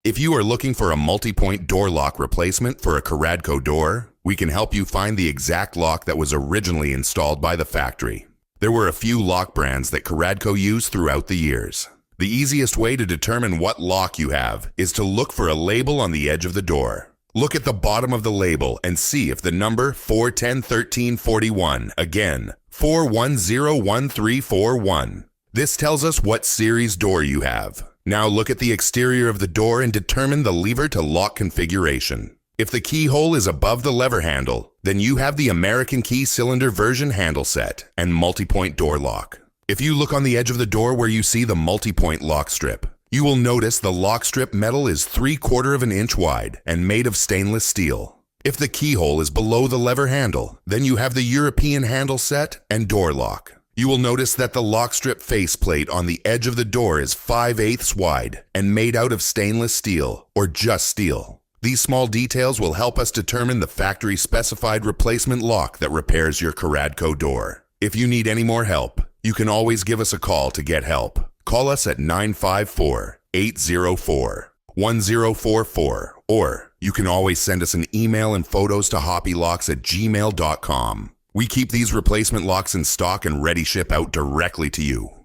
If you are looking for a multi-point door lock replacement for a Caradco door, we can help you find the exact lock that was originally installed by the factory. There were a few lock brands that Caradco used throughout the years. The easiest way to determine what lock you have is to look for a label on the edge of the door. Look at the bottom of the label and see if the number 4101341, again, 4101341. This tells us what series door you have. Now look at the exterior of the door and determine the lever to lock configuration. If the keyhole is above the lever handle, then you have the American key cylinder version handle set and multi-point door lock. If you look on the edge of the door where you see the multi-point lock strip, you will notice the lock strip metal is 3/4 of an inch wide and made of stainless steel. If the keyhole is below the lever handle, then you have the European handle set and door lock. You will notice that the lock strip faceplate on the edge of the door is 5/8 wide and made out of stainless steel or just steel. These small details will help us determine the factory specified replacement lock that repairs your Caradco door. If you need any more help, you can always give us a call to get help. Call us at 954-804-1044, or you can always send us an email and photos to hoppylocks@gmail.com. We keep these replacement locks in stock and ready ship out directly to you.